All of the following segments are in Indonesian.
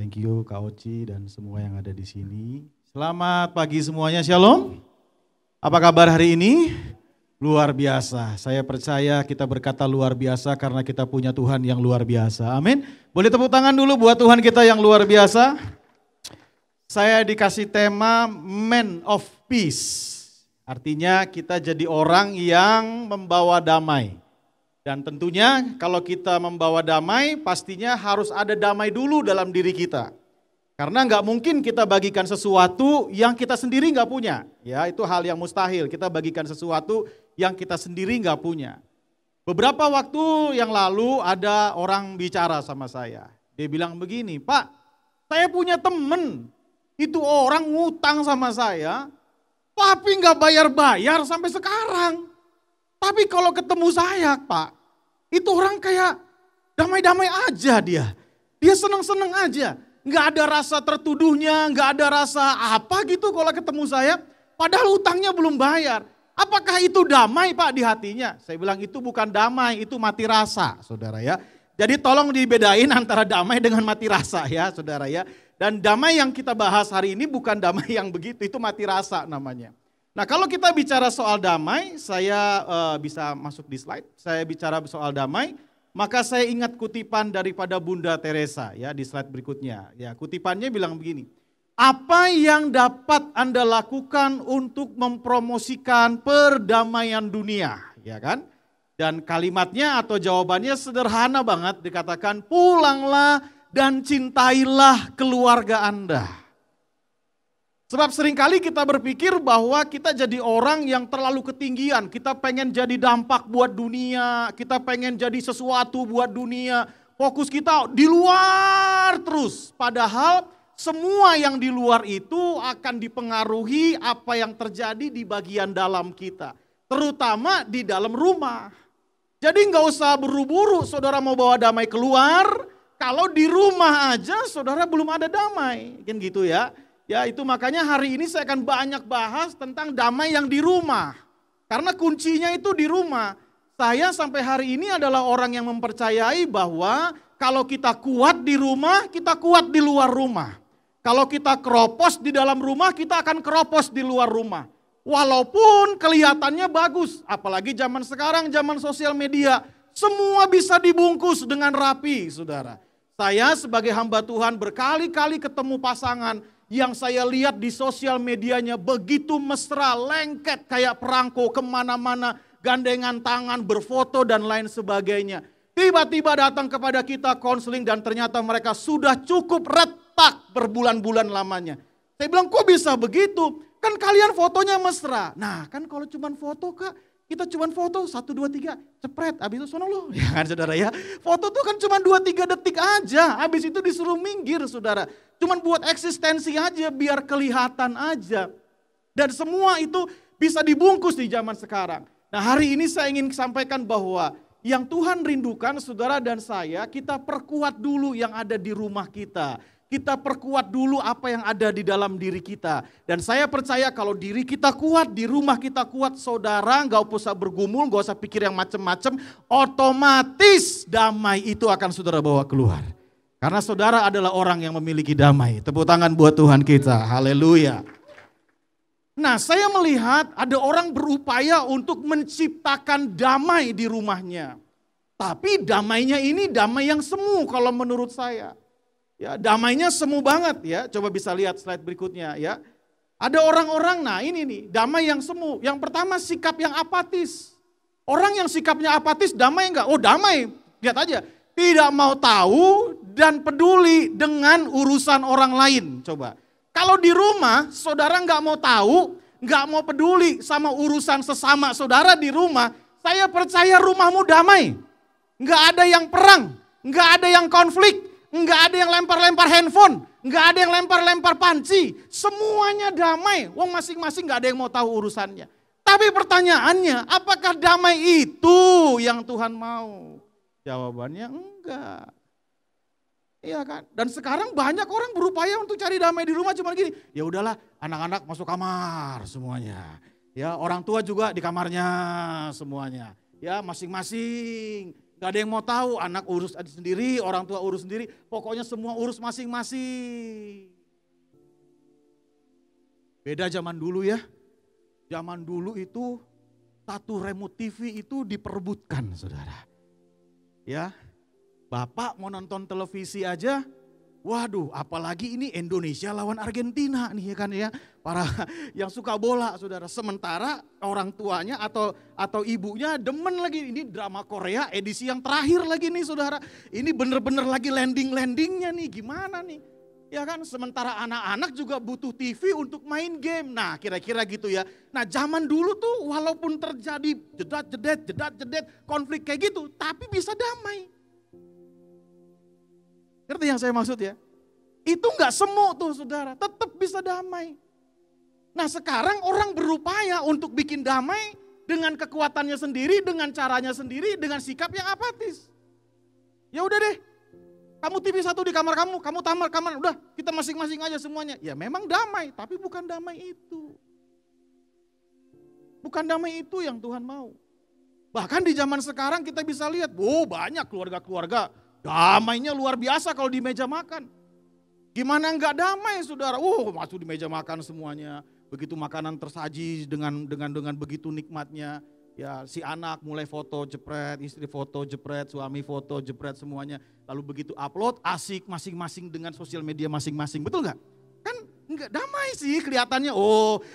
Thank you Kak Oci dan semua yang ada di sini. Selamat pagi semuanya, Shalom. Apa kabar hari ini? Luar biasa. Saya percaya kita berkata luar biasa karena kita punya Tuhan yang luar biasa. Amin. Boleh tepuk tangan dulu buat Tuhan kita yang luar biasa. Saya dikasih tema Man of Peace. Artinya kita jadi orang yang membawa damai. Dan tentunya kalau kita membawa damai pastinya harus ada damai dulu dalam diri kita. Karena nggak mungkin kita bagikan sesuatu yang kita sendiri nggak punya. Ya, itu hal yang mustahil, kita bagikan sesuatu yang kita sendiri nggak punya. Beberapa waktu yang lalu ada orang bicara sama saya. Dia bilang begini, Pak, saya punya temen, itu orang ngutang sama saya, tapi nggak bayar-bayar sampai sekarang. Tapi kalau ketemu saya, Pak, itu orang kayak damai-damai aja dia. Dia seneng-seneng aja. Nggak ada rasa tertuduhnya, nggak ada rasa apa gitu kalau ketemu saya. Padahal utangnya belum bayar. Apakah itu damai, Pak, di hatinya? Saya bilang itu bukan damai, itu mati rasa, saudara ya. Jadi tolong dibedain antara damai dengan mati rasa ya, saudara ya. Dan damai yang kita bahas hari ini bukan damai yang begitu, itu mati rasa namanya. Nah, kalau kita bicara soal damai, saya bisa masuk di slide. Saya bicara soal damai, maka saya ingat kutipan daripada Bunda Teresa ya di slide berikutnya. Ya, kutipannya bilang begini. Apa yang dapat Anda lakukan untuk mempromosikan perdamaian dunia, ya kan? Dan kalimatnya atau jawabannya sederhana banget, dikatakan pulanglah dan cintailah keluarga Anda. Sebab seringkali kita berpikir bahwa kita jadi orang yang terlalu ketinggian. Kita pengen jadi dampak buat dunia, kita pengen jadi sesuatu buat dunia. Fokus kita di luar terus. Padahal semua yang di luar itu akan dipengaruhi apa yang terjadi di bagian dalam kita. Terutama di dalam rumah. Jadi nggak usah buru-buru saudara mau bawa damai keluar. Kalau di rumah aja saudara belum ada damai. Kan gitu ya. Ya itu makanya hari ini saya akan banyak bahas tentang damai yang di rumah. Karena kuncinya itu di rumah. Saya sampai hari ini adalah orang yang mempercayai bahwa kalau kita kuat di rumah, kita kuat di luar rumah. Kalau kita keropos di dalam rumah, kita akan keropos di luar rumah. Walaupun kelihatannya bagus, apalagi zaman sekarang, zaman sosial media. Semua bisa dibungkus dengan rapi, saudara. Saya sebagai hamba Tuhan berkali-kali ketemu pasangan yang saya lihat di sosial medianya begitu mesra, lengket kayak perangko kemana-mana, gandengan tangan, berfoto dan lain sebagainya. Tiba-tiba datang kepada kita konseling dan ternyata mereka sudah cukup retak berbulan-bulan lamanya. Saya bilang kok bisa begitu? Kan kalian fotonya mesra. Nah kan kalau cuma foto Kak, kita cuma foto 1, 2, 3, cepret, habis itu sono loh. Ya kan saudara ya, foto tuh kan cuma 2-3 detik aja, habis itu disuruh minggir saudara. Cuman buat eksistensi aja, biar kelihatan aja. Dan semua itu bisa dibungkus di zaman sekarang. Nah hari ini saya ingin sampaikan bahwa yang Tuhan rindukan saudara dan saya, kita perkuat dulu yang ada di rumah kita. Kita perkuat dulu apa yang ada di dalam diri kita. Dan saya percaya kalau diri kita kuat, di rumah kita kuat, saudara gak usah bergumul, gak usah pikir yang macem-macem. Otomatis damai itu akan saudara bawa keluar. Karena saudara adalah orang yang memiliki damai. Tepuk tangan buat Tuhan kita, haleluya. Nah saya melihat ada orang berupaya untuk menciptakan damai di rumahnya. Tapi damainya ini damai yang semu kalau menurut saya. Ya, damainya semu banget ya. Coba bisa lihat slide berikutnya ya. Ada orang-orang, nah ini nih, damai yang semu. Yang pertama sikap yang apatis. Orang yang sikapnya apatis damai enggak? Oh damai, lihat aja. Tidak mau tahu dan peduli dengan urusan orang lain. Coba. Kalau di rumah saudara enggak mau tahu, enggak mau peduli sama urusan sesama saudara di rumah. Saya percaya rumahmu damai. Enggak ada yang perang, enggak ada yang konflik. Enggak ada yang lempar-lempar handphone, enggak ada yang lempar-lempar panci. Semuanya damai, wong masing-masing enggak ada yang mau tahu urusannya. Tapi pertanyaannya, apakah damai itu yang Tuhan mau? Jawabannya enggak. Iya kan? Dan sekarang banyak orang berupaya untuk cari damai di rumah cuma gini, ya udahlah anak-anak masuk kamar semuanya. Ya orang tua juga di kamarnya semuanya. Ya masing-masing. Gak ada yang mau tahu, anak urus sendiri, orang tua urus sendiri, pokoknya semua urus masing-masing. Beda zaman dulu ya. Zaman dulu itu satu remote TV itu diperebutkan, saudara. Ya, bapak mau nonton televisi aja, waduh, apalagi ini Indonesia lawan Argentina nih ya kan ya, para yang suka bola, saudara. Sementara orang tuanya atau ibunya demen lagi, ini drama Korea edisi yang terakhir lagi nih, saudara. Ini bener-bener lagi landingnya nih, gimana nih? Ya kan, sementara anak-anak juga butuh TV untuk main game. Nah, kira-kira gitu ya. Nah, zaman dulu tuh walaupun terjadi jedat-jedet, konflik kayak gitu, tapi bisa damai. Ngerti yang saya maksud ya? Itu enggak semu tuh, saudara, tetap bisa damai. Nah, sekarang orang berupaya untuk bikin damai dengan kekuatannya sendiri, dengan caranya sendiri, dengan sikap yang apatis. Ya udah deh. Kamu TV satu di kamar kamu kamar, udah kita masing-masing aja semuanya. Ya memang damai, tapi bukan damai itu. Bukan damai itu yang Tuhan mau. Bahkan di zaman sekarang kita bisa lihat, banyak keluarga-keluarga damainya luar biasa kalau di meja makan. Gimana enggak damai, saudara? Masuk di meja makan semuanya. Begitu makanan tersaji dengan begitu nikmatnya. Ya, si anak mulai foto jepret, istri foto jepret, suami foto jepret semuanya. Lalu begitu upload, asik masing-masing dengan sosial media masing-masing. Betul nggak? Kan nggak damai sih kelihatannya.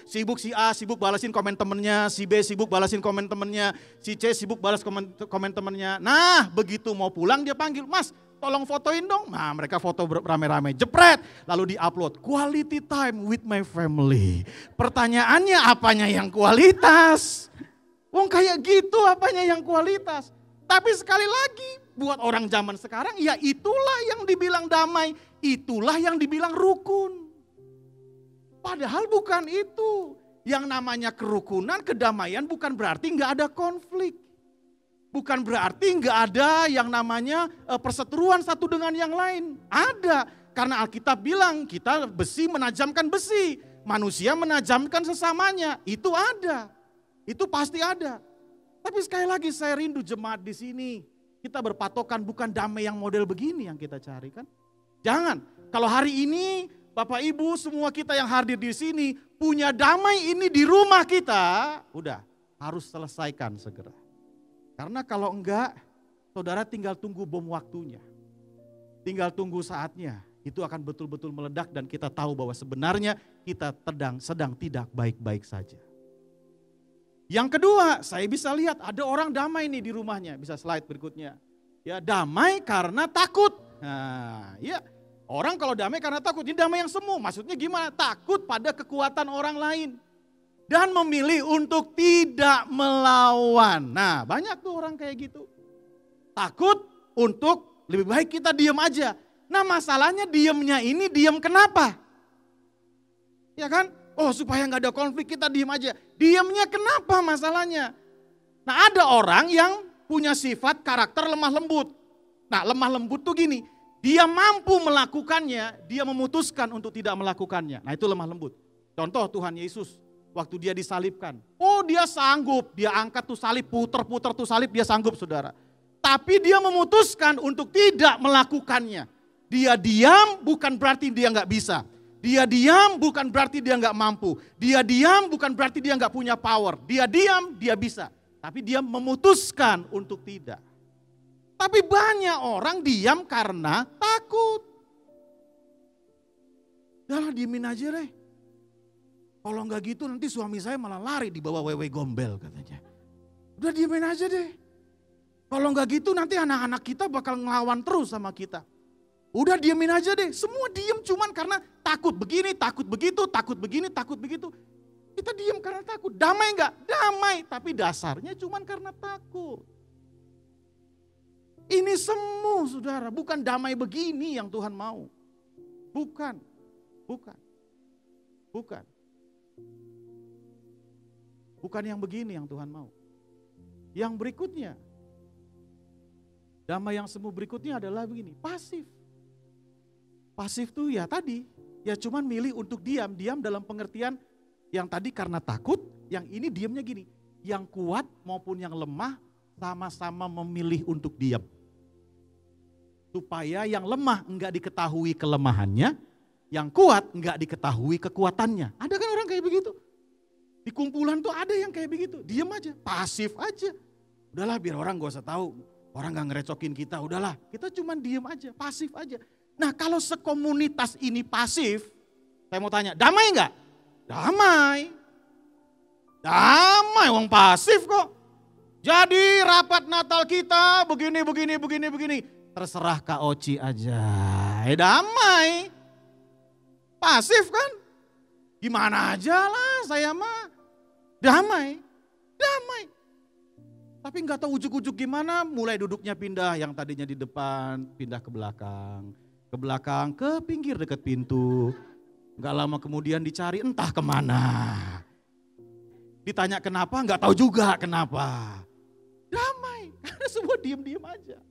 Sibuk si A, sibuk balasin komen temennya. Si B sibuk balasin komen temennya. Si C sibuk balas komen temennya. Nah, begitu mau pulang dia panggil, Mas tolong fotoin dong. Nah, mereka foto rame-rame, jepret. Lalu di-upload, quality time with my family. Pertanyaannya apanya yang kualitas? Wong kayak gitu apanya yang kualitas. Tapi sekali lagi buat orang zaman sekarang ya itulah yang dibilang damai. Itulah yang dibilang rukun. Padahal bukan itu. Yang namanya kerukunan, kedamaian bukan berarti nggak ada konflik. Bukan berarti nggak ada yang namanya perseteruan satu dengan yang lain. Ada. Karena Alkitab bilang kita besi menajamkan besi. Manusia menajamkan sesamanya. Itu ada. Itu pasti ada. Tapi sekali lagi saya rindu jemaat di sini. Kita berpatokan bukan damai yang model begini yang kita cari kan. Jangan. Kalau hari ini Bapak Ibu semua kita yang hadir di sini punya damai ini di rumah kita. Udah harus selesaikan segera. Karena kalau enggak saudara tinggal tunggu bom waktunya. Tinggal tunggu saatnya. Itu akan betul-betul meledak dan kita tahu bahwa sebenarnya kita sedang tidak baik-baik saja. Yang kedua, saya bisa lihat ada orang damai nih di rumahnya. Bisa slide berikutnya. Ya, damai karena takut. Nah, ya. Orang kalau damai karena takut, ini damai yang semu. Maksudnya gimana? Takut pada kekuatan orang lain. Dan memilih untuk tidak melawan. Nah, banyak tuh orang kayak gitu. Takut untuk lebih baik kita diam aja. Nah, masalahnya diamnya ini diam kenapa? Ya kan? Supaya nggak ada konflik kita diem aja. Diamnya kenapa masalahnya? Nah, ada orang yang punya sifat karakter lemah lembut. Nah, lemah lembut tuh gini, dia mampu melakukannya, dia memutuskan untuk tidak melakukannya. Nah, itu lemah lembut. Contoh Tuhan Yesus waktu dia disalibkan. Dia sanggup, dia angkat tuh salib, puter-puter tuh salib, dia sanggup, saudara. Tapi dia memutuskan untuk tidak melakukannya. Dia diam bukan berarti dia nggak bisa. Dia diam bukan berarti dia nggak mampu. Dia diam bukan berarti dia nggak punya power. Dia diam, dia bisa. Tapi dia memutuskan untuk tidak. Tapi banyak orang diam karena takut. Udah diemin aja deh. Kalau nggak gitu nanti suami saya malah lari di bawah wewe gombel katanya. Udah diemin aja deh. Kalau nggak gitu nanti anak-anak kita bakal ngelawan terus sama kita. Udah diemin aja deh, semua diem cuman karena takut begini, takut begitu, takut begini, takut begitu. Kita diem karena takut, damai enggak? Damai, tapi dasarnya cuman karena takut. Ini semu saudara, bukan damai begini yang Tuhan mau. Bukan. Bukan yang begini yang Tuhan mau. Yang berikutnya, damai yang semu berikutnya adalah begini, pasif. Pasif tuh ya tadi, ya cuman milih untuk diam dalam pengertian yang tadi karena takut, yang ini diamnya gini. Yang kuat maupun yang lemah sama-sama memilih untuk diam. Supaya yang lemah enggak diketahui kelemahannya, yang kuat enggak diketahui kekuatannya. Ada kan orang kayak begitu? Di kumpulan tuh ada yang kayak begitu, diam aja, pasif aja. Udahlah biar orang gak usah tahu, orang gak ngerecokin kita, udahlah kita cuma diam aja, pasif aja. Nah kalau sekomunitas ini pasif, saya mau tanya, damai enggak? Damai. Damai, wong pasif kok. Jadi rapat Natal kita begini. Terserah Kak Oci aja. Damai. Pasif kan? Gimana aja lah saya mah. Damai. Tapi nggak tahu ujuk-ujuk gimana, mulai duduknya pindah, yang tadinya di depan pindah ke belakang, ke pinggir dekat pintu. Nggak lama kemudian dicari entah kemana. Ditanya kenapa, nggak tahu juga kenapa. Damai, karena semua diem-diem aja.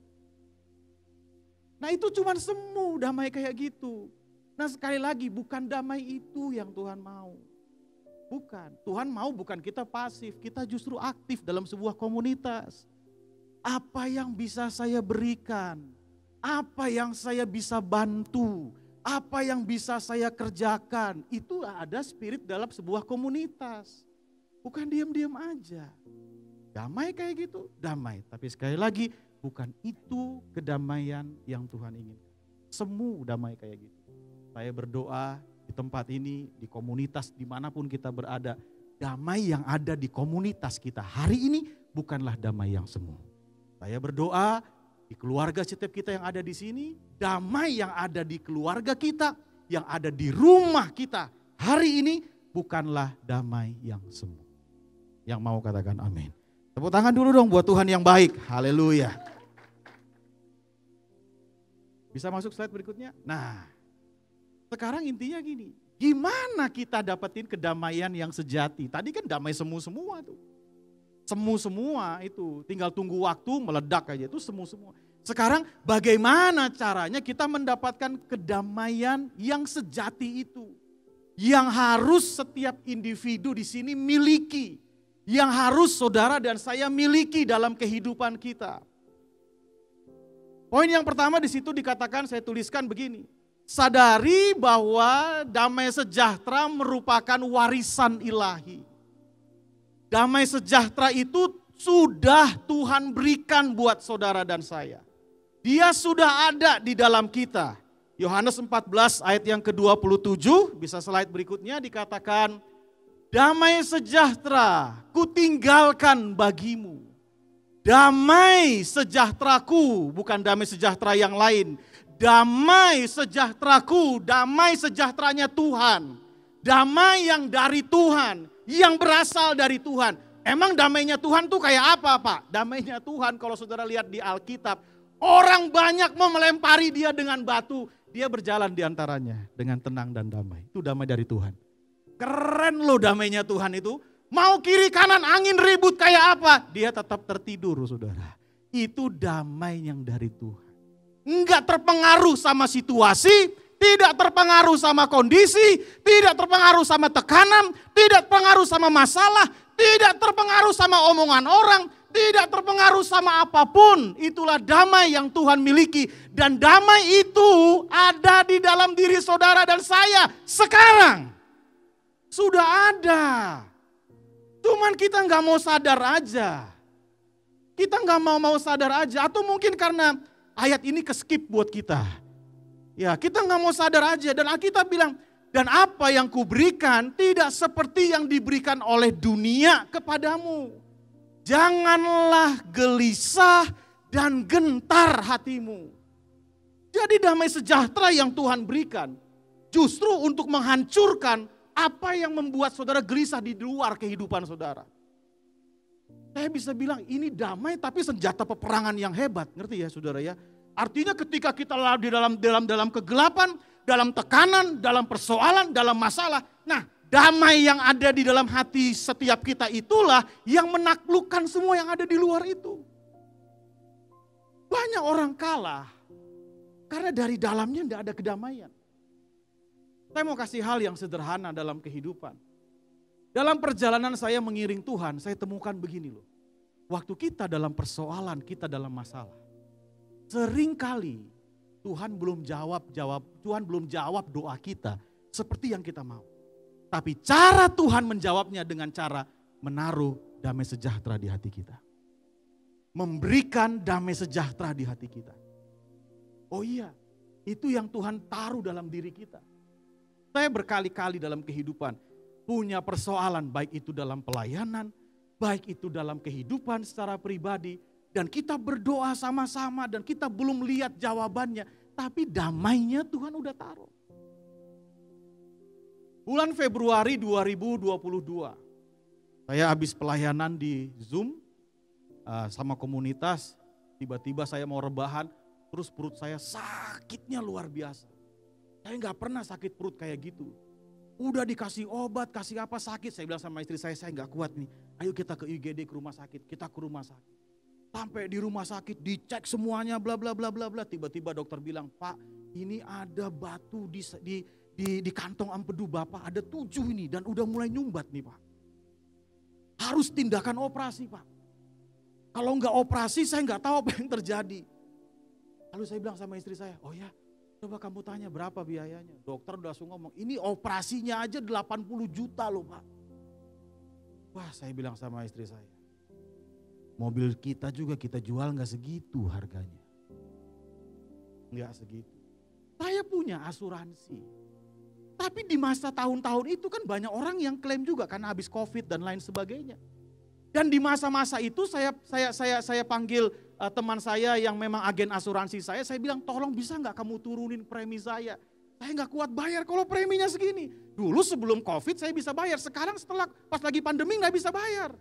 Nah itu cuma semu damai kayak gitu. Nah sekali lagi bukan damai itu yang Tuhan mau. Bukan, Tuhan mau bukan kita pasif, kita justru aktif dalam sebuah komunitas. Apa yang bisa saya berikan, apa yang saya bisa bantu, apa yang bisa saya kerjakan, itu ada spirit dalam sebuah komunitas. Bukan diam-diam aja. Damai kayak gitu, damai. Tapi sekali lagi, bukan itu kedamaian yang Tuhan inginkan. Semu damai kayak gitu. Saya berdoa di tempat ini, di komunitas dimanapun kita berada, damai yang ada di komunitas kita hari ini bukanlah damai yang semu. Saya berdoa di keluarga setiap kita yang ada di sini, damai yang ada di keluarga kita, yang ada di rumah kita hari ini bukanlah damai yang semu. Yang mau katakan amin. Tepuk tangan dulu dong buat Tuhan yang baik. Haleluya. Bisa masuk slide berikutnya? Nah, sekarang intinya gini, gimana kita dapetin kedamaian yang sejati? Tadi kan damai semu semua tuh. Semu semua itu, tinggal tunggu waktu meledak aja, itu semu semua. Sekarang bagaimana caranya kita mendapatkan kedamaian yang sejati itu? Yang harus setiap individu di sini miliki. Yang harus saudara dan saya miliki dalam kehidupan kita. Poin yang pertama di situ dikatakan, saya tuliskan begini. Sadari bahwa damai sejahtera merupakan warisan ilahi. Damai sejahtera itu sudah Tuhan berikan buat saudara dan saya. Dia sudah ada di dalam kita. Yohanes 14 ayat yang ke-27, bisa slide berikutnya dikatakan, damai sejahtera kutinggalkan bagimu. Damai sejahteraku, bukan damai sejahtera yang lain. Damai sejahteraku, damai sejahteranya Tuhan. Damai yang dari Tuhan, yang berasal dari Tuhan. Emang damainya Tuhan tuh kayak apa Pak? Damainya Tuhan kalau saudara lihat di Alkitab, orang banyak mau melempari dia dengan batu. Dia berjalan di antaranya dengan tenang dan damai. Itu damai dari Tuhan. Keren loh damainya Tuhan itu. Mau kiri kanan angin ribut kayak apa, dia tetap tertidur saudara. Itu damai yang dari Tuhan. Enggak terpengaruh sama situasi, tidak terpengaruh sama kondisi, tidak terpengaruh sama tekanan, tidak terpengaruh sama masalah, tidak terpengaruh sama omongan orang, tidak terpengaruh sama apapun. Itulah damai yang Tuhan miliki. Dan damai itu ada di dalam diri saudara dan saya sekarang. Sudah ada. Cuman kita nggak mau sadar aja. Kita nggak mau sadar aja. Atau mungkin karena ayat ini keskip buat kita. Ya kita nggak mau sadar aja. Dan Alkitab bilang, dan apa yang kuberikan tidak seperti yang diberikan oleh dunia kepadamu. Janganlah gelisah dan gentar hatimu. Jadi damai sejahtera yang Tuhan berikan justru untuk menghancurkan apa yang membuat saudara gelisah di luar kehidupan saudara. Saya bisa bilang ini damai tapi senjata peperangan yang hebat, ngerti ya saudara ya. Artinya ketika kita di dalam kegelapan, dalam tekanan, dalam persoalan, dalam masalah. Nah damai yang ada di dalam hati setiap kita itulah yang menaklukkan semua yang ada di luar itu. Banyak orang kalah karena dari dalamnya tidak ada kedamaian. Saya mau kasih hal yang sederhana dalam kehidupan. Dalam perjalanan saya mengiring Tuhan, saya temukan begini loh. Waktu kita dalam persoalan, kita dalam masalah. Seringkali Tuhan belum jawab doa kita seperti yang kita mau. Tapi cara Tuhan menjawabnya dengan cara menaruh damai sejahtera di hati kita. Memberikan damai sejahtera di hati kita. Oh iya, itu yang Tuhan taruh dalam diri kita. Saya berkali-kali dalam kehidupan punya persoalan, baik itu dalam pelayanan, baik itu dalam kehidupan secara pribadi. Dan kita berdoa sama-sama dan kita belum lihat jawabannya. Tapi damainya Tuhan udah taruh. Bulan Februari 2022, saya habis pelayanan di Zoom sama komunitas. Tiba-tiba saya mau rebahan, terus perut saya sakitnya luar biasa. Saya nggak pernah sakit perut kayak gitu. Udah dikasih obat, kasih apa sakit. Saya bilang sama istri saya nggak kuat nih. Ayo kita ke IGD, ke rumah sakit. Kita ke rumah sakit. Sampai di rumah sakit dicek semuanya bla bla bla bla bla. Tiba-tiba dokter bilang, "Pak, ini ada batu di kantong empedu Bapak, ada 7 ini dan udah mulai nyumbat nih Pak. Harus tindakan operasi Pak. Kalau enggak operasi saya enggak tahu apa yang terjadi." Lalu saya bilang sama istri saya, "Oh ya, coba kamu tanya berapa biayanya." Dokter udah langsung ngomong, "Ini operasinya aja 80 juta loh Pak." Wah, saya bilang sama istri saya, mobil kita juga kita jual enggak segitu harganya. Enggak segitu. Saya punya asuransi. Tapi di masa tahun-tahun itu kan banyak orang yang klaim juga karena habis COVID dan lain sebagainya. Dan di masa-masa itu saya panggil teman saya yang memang agen asuransi saya bilang, "Tolong bisa nggak kamu turunin premi saya? Saya nggak kuat bayar kalau preminya segini." Dulu sebelum COVID saya bisa bayar, sekarang setelah pas lagi pandemi nggak bisa bayar.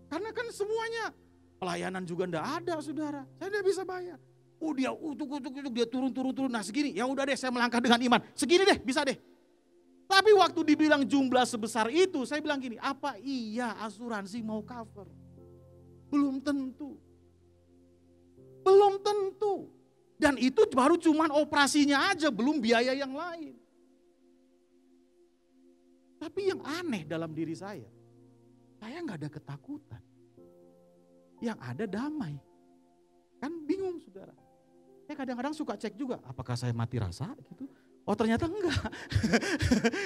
Karena kan semuanya pelayanan juga nggak ada saudara, saya nggak bisa bayar. Oh dia dia turun. Nah segini, ya udah deh saya melangkah dengan iman. Segini deh, bisa deh. Tapi waktu dibilang jumlah sebesar itu, saya bilang gini, apa iya asuransi mau cover? Belum tentu. Belum tentu. Dan itu baru cuman operasinya aja, belum biaya yang lain. Tapi yang aneh dalam diri saya nggak ada ketakutan. Yang ada damai. Kan bingung saudara. Saya kadang-kadang suka cek juga, apakah saya mati rasa gitu. Oh ternyata enggak.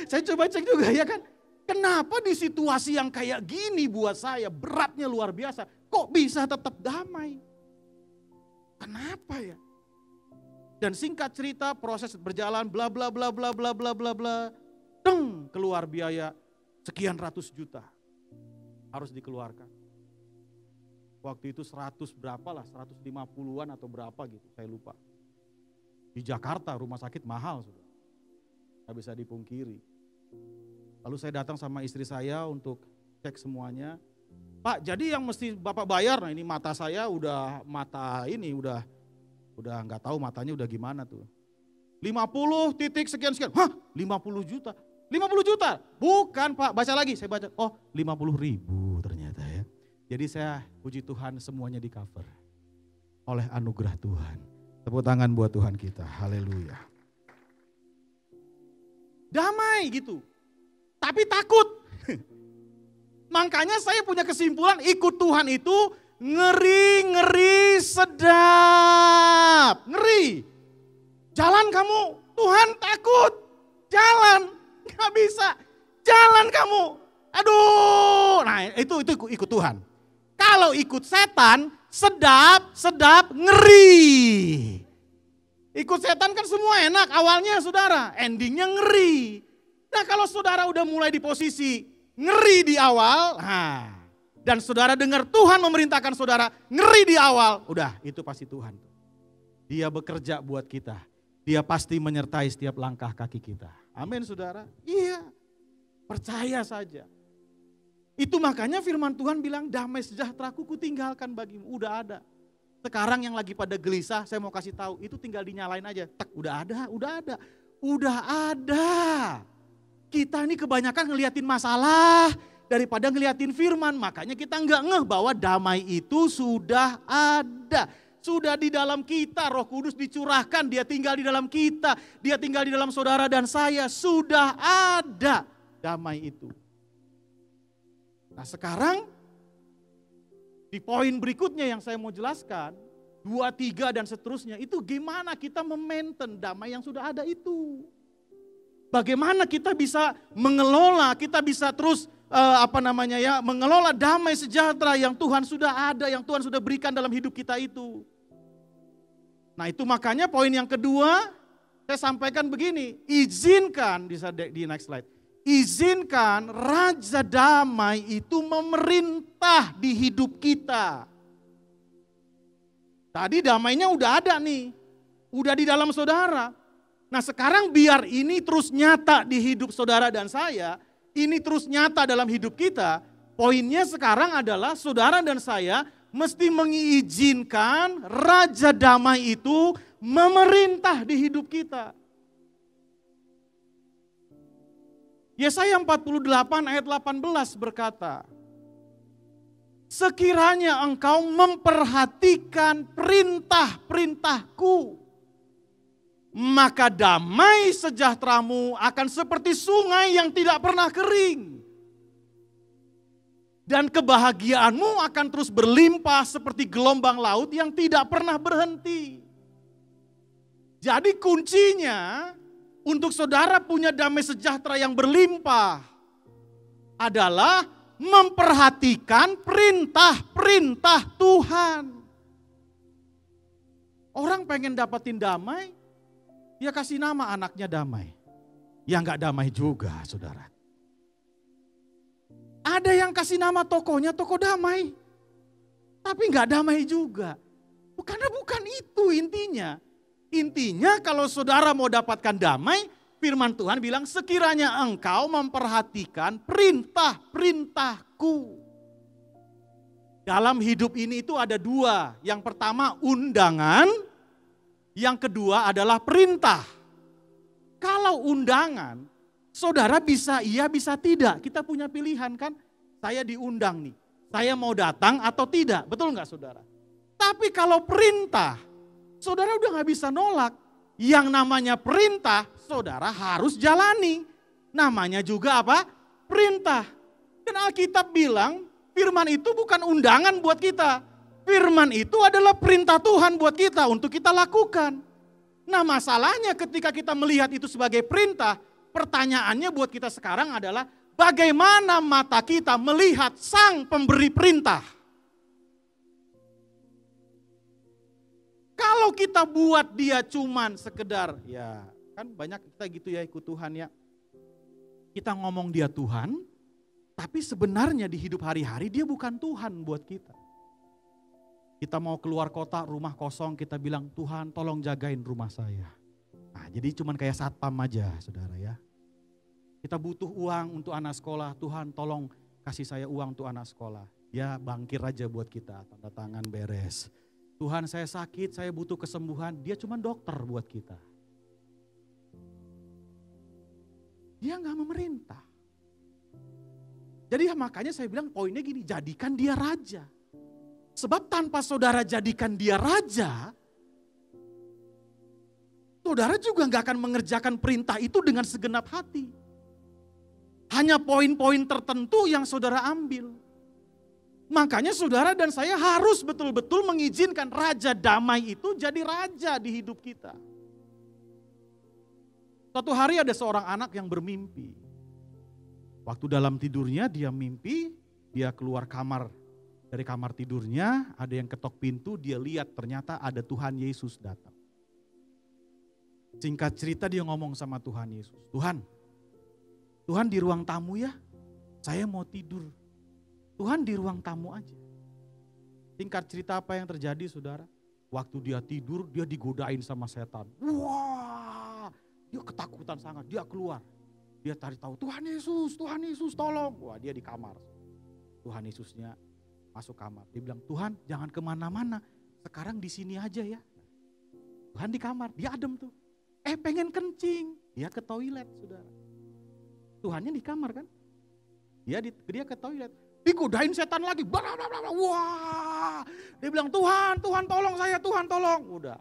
Saya coba cek juga ya kan. Kenapa di situasi yang kayak gini buat saya beratnya luar biasa. Kok bisa tetap damai? Kenapa ya? Dan singkat cerita proses berjalan bla bla bla bla bla bla bla bla. Deng, keluar biaya sekian ratus juta. Harus dikeluarkan. Waktu itu 100 berapa lah, 150-an atau berapa gitu, saya lupa. Di Jakarta rumah sakit mahal sudah. Gak bisa dipungkiri. Lalu saya datang sama istri saya untuk cek semuanya. "Pak, jadi yang mesti Bapak bayar," nah ini mata saya udah nggak tahu matanya udah gimana tuh. 50 titik sekian. Hah 50 juta? 50 juta? Bukan Pak, baca lagi. Saya baca, oh 50.000 ternyata ya. Jadi saya puji Tuhan semuanya di cover oleh anugerah Tuhan. Tepuk tangan buat Tuhan kita, haleluya. Damai gitu, tapi takut. Makanya saya punya kesimpulan ikut Tuhan itu ngeri sedap. Ngeri. Jalan kamu, Tuhan takut. Jalan, gak bisa. Jalan kamu, aduh. Nah itu ikut Tuhan. Kalau ikut setan, sedap, ngeri. Ikut setan kan semua enak awalnya saudara, endingnya ngeri. Nah kalau saudara udah mulai di posisi ngeri di awal, dan saudara dengar Tuhan memerintahkan saudara ngeri di awal, udah itu pasti Tuhan. Dia bekerja buat kita, dia pasti menyertai setiap langkah kaki kita. Amin saudara, iya percaya saja. Itu makanya firman Tuhan bilang damai sejahteraku kutinggalkan bagimu, udah ada. Sekarang yang lagi pada gelisah, saya mau kasih tahu, itu tinggal dinyalain aja. Tak, udah ada. Kita ini kebanyakan ngeliatin masalah daripada ngeliatin firman. Makanya kita nggak ngeh bahwa damai itu sudah ada. Sudah di dalam kita, Roh Kudus dicurahkan, dia tinggal di dalam kita. Dia tinggal di dalam saudara dan saya, sudah ada damai itu. Nah sekarang Di poin berikutnya yang saya mau jelaskan, 2, 3 dan seterusnya, itu gimana kita memaintain damai yang sudah ada itu. Bagaimana kita bisa mengelola, kita bisa terus mengelola damai sejahtera yang Tuhan sudah ada, yang Tuhan sudah berikan dalam hidup kita itu. Nah itu makanya poin yang kedua, saya sampaikan begini, izinkan, di next slide. Izinkan Raja Damai itu memerintah di hidup kita. Tadi damainya udah ada nih, udah di dalam saudara. Nah sekarang biar ini terus nyata di hidup saudara dan saya, ini terus nyata dalam hidup kita. Poinnya sekarang adalah saudara dan saya mesti mengizinkan Raja Damai itu memerintah di hidup kita. Yesaya 48 ayat 18 berkata, sekiranya engkau memperhatikan perintah-perintahku, maka damai sejahteramu akan seperti sungai yang tidak pernah kering. Dan kebahagiaanmu akan terus berlimpah seperti gelombang laut yang tidak pernah berhenti. Jadi kuncinya untuk saudara punya damai sejahtera yang berlimpah adalah memperhatikan perintah-perintah Tuhan. Orang pengen dapetin damai, dia kasih nama anaknya damai. Ya enggak damai juga saudara. Ada yang kasih nama tokonya toko damai. Tapi enggak damai juga. Karena bukan itu intinya. Intinya kalau saudara mau dapatkan damai, firman Tuhan bilang sekiranya engkau memperhatikan perintah-perintahku. Dalam hidup ini itu ada 2. Yang pertama undangan, yang kedua adalah perintah. Kalau undangan, saudara bisa iya bisa tidak. Kita punya pilihan kan, saya diundang nih. Saya mau datang atau tidak, betul nggak saudara? Tapi kalau perintah, saudara udah gak bisa nolak. Yang namanya perintah, saudara harus jalani. Namanya juga apa? Perintah. Dan Alkitab bilang, firman itu bukan undangan buat kita. Firman itu adalah perintah Tuhan buat kita untuk kita lakukan. Nah masalahnya ketika kita melihat itu sebagai perintah, pertanyaannya buat kita sekarang adalah bagaimana mata kita melihat sang pemberi perintah. Kalau kita buat dia cuman sekedar, ya kan banyak kita gitu ya ikut Tuhan ya. Kita ngomong dia Tuhan, tapi sebenarnya di hidup hari-hari dia bukan Tuhan buat kita. Kita mau keluar kota, rumah kosong, kita bilang Tuhan tolong jagain rumah saya. Nah jadi cuman kayak satpam aja saudara ya. Kita butuh uang untuk anak sekolah, Tuhan tolong kasih saya uang untuk anak sekolah. Ya bangkir aja buat kita, tanda tangan beres. Tuhan saya sakit, saya butuh kesembuhan, dia cuma dokter buat kita. Dia gak memerintah. Jadi makanya saya bilang poinnya gini, jadikan dia raja. Sebab tanpa saudara jadikan dia raja, saudara juga gak akan mengerjakan perintah itu dengan segenap hati. Hanya poin-poin tertentu yang saudara ambil. Makanya saudara dan saya harus betul-betul mengizinkan Raja Damai itu jadi raja di hidup kita. Suatu hari ada seorang anak yang bermimpi. Waktu dalam tidurnya dia mimpi, dia keluar kamar. Dari kamar tidurnya ada yang ketok pintu, dia lihat ternyata ada Tuhan Yesus datang. Singkat cerita dia ngomong sama Tuhan Yesus, Tuhan di ruang tamu ya, saya mau tidur. Tuhan di ruang tamu aja. Singkat cerita apa yang terjadi saudara? Waktu dia tidur dia digodain sama setan. Wah, dia ketakutan sangat, dia keluar. Dia cari tahu Tuhan Yesus tolong. Wah dia di kamar. Tuhan Yesusnya masuk kamar. Dia bilang Tuhan jangan kemana-mana, sekarang di sini aja ya. Tuhan di kamar, dia adem tuh. Pengen kencing, dia ke toilet saudara. Tuhannya di kamar kan? Dia ke toilet. Digodain setan lagi, wah, dia bilang Tuhan tolong saya, Tuhan tolong. Udah,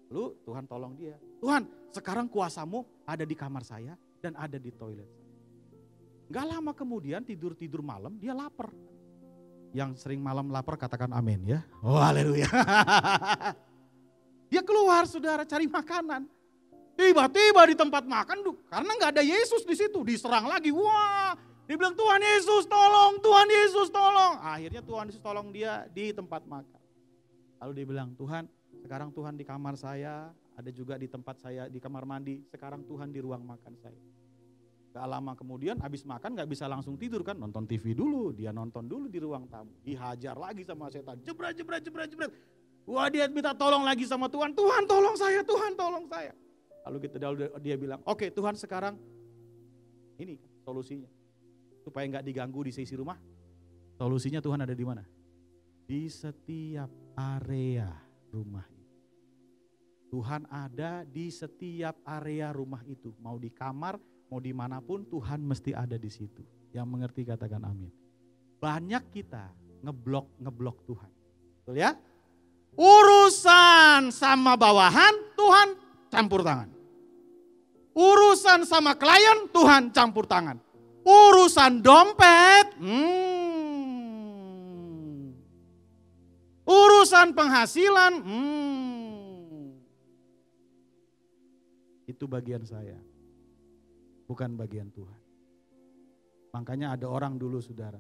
lalu Tuhan tolong dia. Tuhan sekarang kuasamu ada di kamar saya dan ada di toilet saya. Gak lama kemudian tidur malam dia lapar. Yang sering malam lapar katakan amin ya. Oh haleluya. Dia keluar saudara cari makanan. Tiba-tiba di tempat makan, karena nggak ada Yesus di situ, diserang lagi. Wah, dia bilang Tuhan Yesus tolong, Tuhan Yesus tolong. Akhirnya Tuhan Yesus tolong dia di tempat makan. Lalu dia bilang, Tuhan, sekarang Tuhan di kamar saya, ada juga di tempat saya di kamar mandi. Sekarang Tuhan di ruang makan saya. Gak lama kemudian, habis makan nggak bisa langsung tidur kan, nonton TV dulu, dia nonton dulu di ruang tamu. Dihajar lagi sama setan, jebret. Wah, dia minta tolong lagi sama Tuhan, Tuhan tolong saya, Tuhan tolong saya. Lalu dia bilang, oke Tuhan sekarang ini solusinya. Supaya nggak diganggu di sisi rumah, solusinya Tuhan ada di mana? Di setiap area rumah itu. Tuhan ada di setiap area rumah itu. Mau di kamar, mau dimanapun Tuhan mesti ada di situ. Yang mengerti katakan amin. Banyak kita ngeblok Tuhan. Betul ya? Urusan sama bawahan Tuhan campur tangan. Urusan sama klien, Tuhan campur tangan. Urusan dompet, urusan penghasilan, itu bagian saya, bukan bagian Tuhan. Makanya ada orang dulu saudara,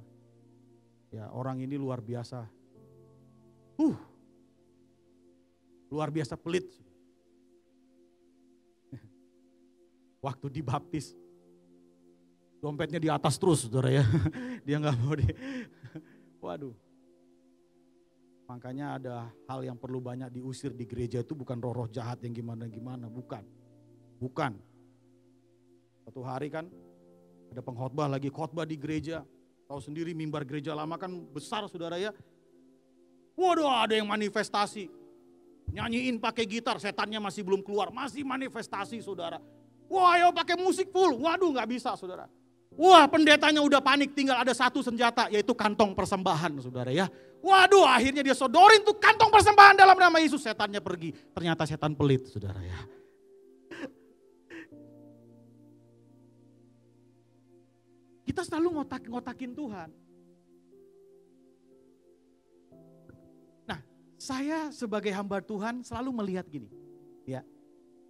ya orang ini luar biasa, luar biasa pelit. Waktu dibaptis, dompetnya di atas terus saudara ya. Dia gak mau waduh. Makanya ada hal yang perlu banyak diusir di gereja itu bukan roh-roh jahat yang gimana-gimana. Bukan. Satu hari kan ada pengkhotbah lagi khotbah di gereja. Tahu sendiri mimbar gereja lama kan besar saudara ya. Waduh ada yang manifestasi. Nyanyiin pakai gitar, setannya masih belum keluar. Masih manifestasi saudara. Wah ayo pakai musik full, waduh gak bisa saudara. Wah pendetanya udah panik, tinggal ada satu senjata yaitu kantong persembahan saudara ya. Waduh akhirnya dia sodorin tuh kantong persembahan dalam nama Yesus, setannya pergi. Ternyata setan pelit saudara ya. Kita selalu ngotakin Tuhan. Nah saya sebagai hamba Tuhan selalu melihat gini ya.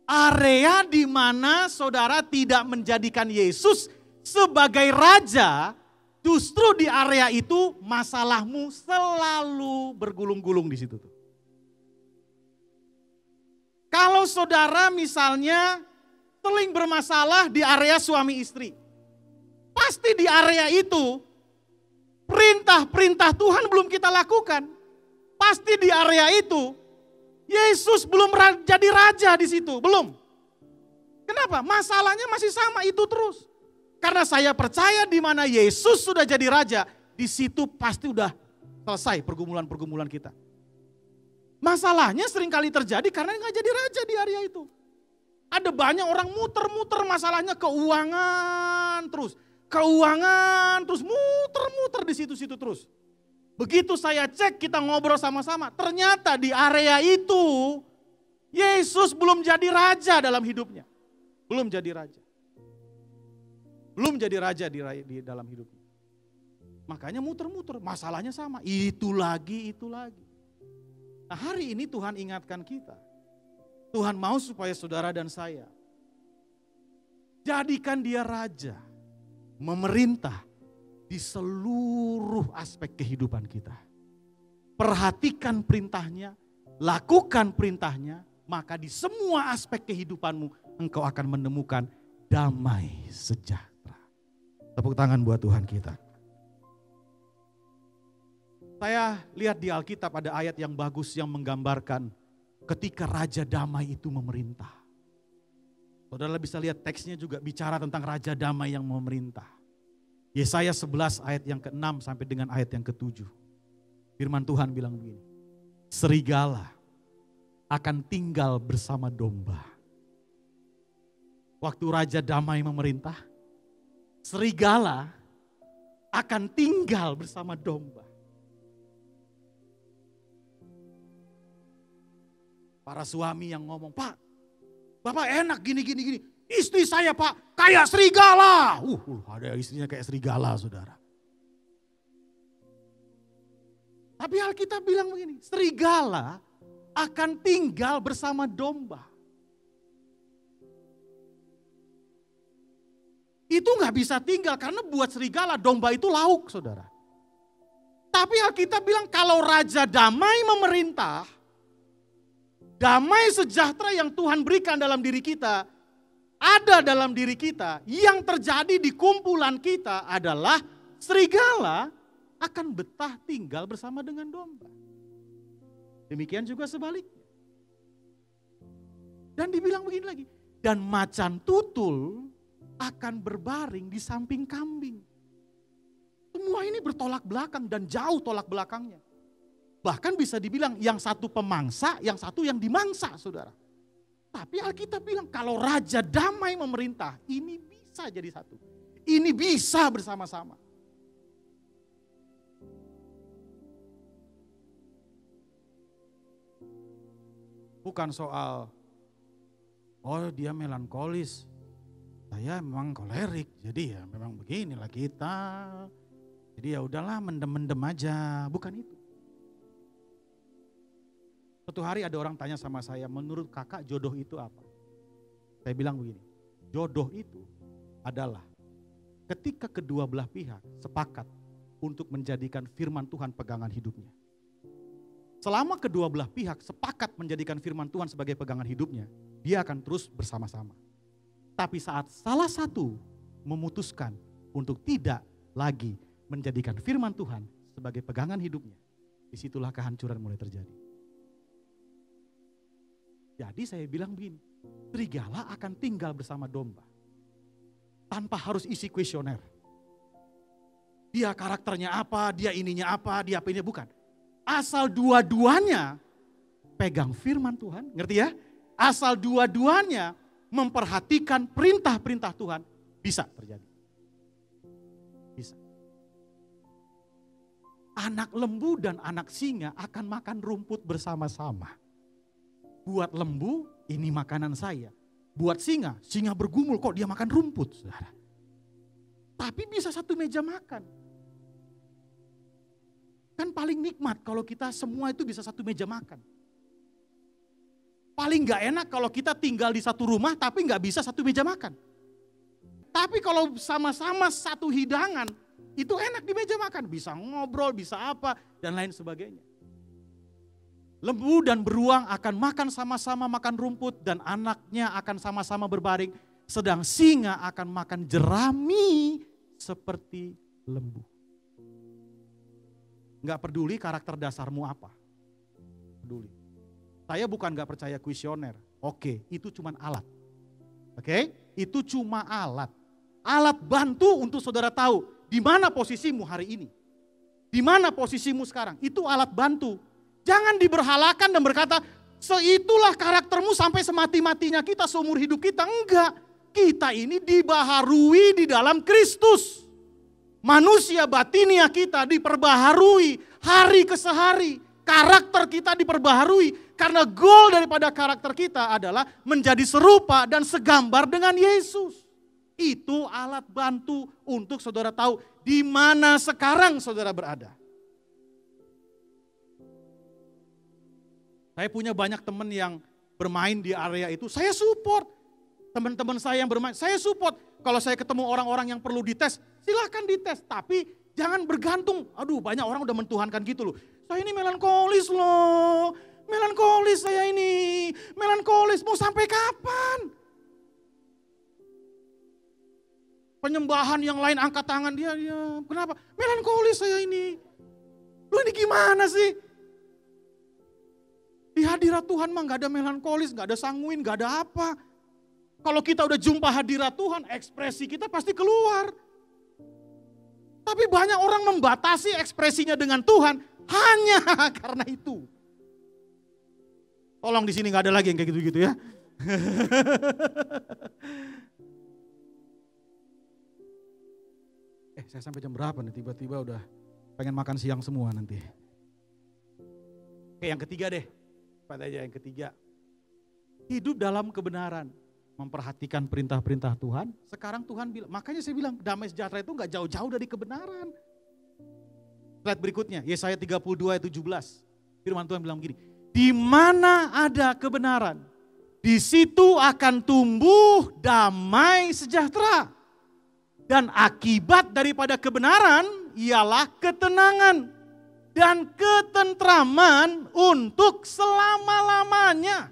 Area di mana saudara tidak menjadikan Yesus sebagai raja, justru di area itu masalahmu selalu bergulung-gulung di situ tuh. Kalau saudara misalnya seling bermasalah di area suami istri, pasti di area itu perintah-perintah Tuhan belum kita lakukan. Pasti di area itu Yesus belum jadi raja di situ, belum. Kenapa? Masalahnya masih sama itu terus. Karena saya percaya di mana Yesus sudah jadi raja, di situ pasti udah selesai pergumulan-pergumulan kita. Masalahnya seringkali terjadi karena nggak jadi raja di area itu. Ada banyak orang muter-muter masalahnya keuangan terus muter-muter di situ-situ terus. Begitu saya cek, kita ngobrol sama-sama, ternyata di area itu Yesus belum jadi raja dalam hidupnya. Belum jadi raja. Belum jadi raja di dalam hidupnya. Makanya muter-muter, masalahnya sama, itu lagi. Nah hari ini Tuhan ingatkan kita. Tuhan mau supaya saudara dan saya jadikan dia raja, memerintah di seluruh aspek kehidupan kita. Perhatikan perintahnya, lakukan perintahnya, maka di semua aspek kehidupanmu engkau akan menemukan damai sejahtera. Tepuk tangan buat Tuhan kita. Saya lihat di Alkitab ada ayat yang bagus yang menggambarkan ketika Raja Damai itu memerintah. Saudara bisa lihat teksnya juga bicara tentang Raja Damai yang memerintah. Yesaya 11 ayat yang ke-6 sampai dengan ayat yang ke-7. Firman Tuhan bilang begini. Serigala akan tinggal bersama domba. Waktu Raja Damai memerintah, serigala akan tinggal bersama domba. Para suami yang ngomong, Pak, Bapak enak gini. Istri saya Pak kayak serigala. Ada istrinya kayak serigala saudara. Tapi Alkitab bilang begini, serigala akan tinggal bersama domba. Itu nggak bisa tinggal karena buat serigala domba itu lauk, saudara. Tapi Alkitab bilang kalau Raja Damai memerintah, damai sejahtera yang Tuhan berikan dalam diri kita, ada dalam diri kita, yang terjadi di kumpulan kita adalah serigala akan betah tinggal bersama dengan domba. Demikian juga sebaliknya. Dan dibilang begini lagi, dan macan tutul akan berbaring di samping kambing. Semua ini bertolak belakang dan jauh tolak belakangnya. Bahkan bisa dibilang yang satu pemangsa, yang satu yang dimangsa, saudara. Tapi Alkitab bilang kalau Raja Damai memerintah, ini bisa jadi satu. Ini bisa bersama-sama. Bukan soal, oh dia melankolis, saya memang kolerik, jadi ya memang beginilah kita. Jadi ya udahlah mendem-mendem aja, bukan itu. Suatu hari ada orang tanya sama saya, menurut kakak jodoh itu apa? Saya bilang begini, jodoh itu adalah ketika kedua belah pihak sepakat untuk menjadikan firman Tuhan pegangan hidupnya. Selama kedua belah pihak sepakat menjadikan firman Tuhan sebagai pegangan hidupnya, dia akan terus bersama-sama. Tapi saat salah satu memutuskan untuk tidak lagi menjadikan firman Tuhan sebagai pegangan hidupnya, disitulah kehancuran mulai terjadi. Jadi saya bilang begini, serigala akan tinggal bersama domba. Tanpa harus isi kuesioner. Dia karakternya apa, dia ininya apa, dia apa ini, bukan. Asal dua-duanya pegang firman Tuhan, ngerti ya? Asal dua-duanya memperhatikan perintah-perintah Tuhan, bisa terjadi. Bisa. Anak lembu dan anak singa akan makan rumput bersama-sama. Buat lembu, ini makanan saya. Buat singa, singa bergumul kok dia makan rumput, saudara. Tapi bisa satu meja makan. Kan paling nikmat kalau kita semua itu bisa satu meja makan. Paling gak enak kalau kita tinggal di satu rumah tapi gak bisa satu meja makan. Tapi kalau sama-sama satu hidangan, itu enak di meja makan. Bisa ngobrol, bisa apa, dan lain sebagainya. Lembu dan beruang akan makan sama-sama makan rumput dan anaknya akan sama-sama berbaring. Sedang singa akan makan jerami seperti lembu. Gak peduli karakter dasarmu apa. Peduli. Saya bukan gak percaya kuesioner. Oke, itu cuma alat. Oke, itu cuma alat. Alat bantu untuk saudara tahu di mana posisimu hari ini. Di mana posisimu sekarang. Itu alat bantu. Jangan diberhalakan dan berkata, seitulah karaktermu sampai semati-matinya kita seumur hidup kita. Enggak. Kita ini dibaharui di dalam Kristus. Manusia batinia kita diperbaharui hari ke sehari. Karakter kita diperbaharui. Karena goal daripada karakter kita adalah menjadi serupa dan segambar dengan Yesus. Itu alat bantu untuk saudara tahu di mana sekarang saudara berada. Saya punya banyak teman yang bermain di area itu, saya support. Teman-teman saya yang bermain, saya support. Kalau saya ketemu orang-orang yang perlu dites, silahkan dites. Tapi jangan bergantung, aduh banyak orang udah mentuhankan gitu loh. Saya ini melankolis loh, melankolis saya ini, melankolis mau sampai kapan? Penyembahan yang lain angkat tangan dia, kenapa? Melankolis saya ini. Lu ini gimana sih? Di hadirat Tuhan mah gak ada melankolis, gak ada sanguin, gak ada apa. Kalau kita udah jumpa hadirat Tuhan, ekspresi kita pasti keluar. Tapi banyak orang membatasi ekspresinya dengan Tuhan hanya karena itu. Tolong di sini gak ada lagi yang kayak gitu-gitu ya. Saya sampai jam berapa nih? Tiba-tiba udah pengen makan siang semua nanti. Oke, yang ketiga deh. Pada aja yang ketiga. Hidup dalam kebenaran. Memperhatikan perintah-perintah Tuhan. Sekarang Tuhan bilang, makanya saya bilang damai sejahtera itu gak jauh-jauh dari kebenaran. Slide berikutnya, Yesaya 32 ayat 17. Firman Tuhan bilang begini, di mana ada kebenaran, di situ akan tumbuh damai sejahtera. Dan akibat daripada kebenaran ialah ketenangan dan ketentraman untuk selama-lamanya.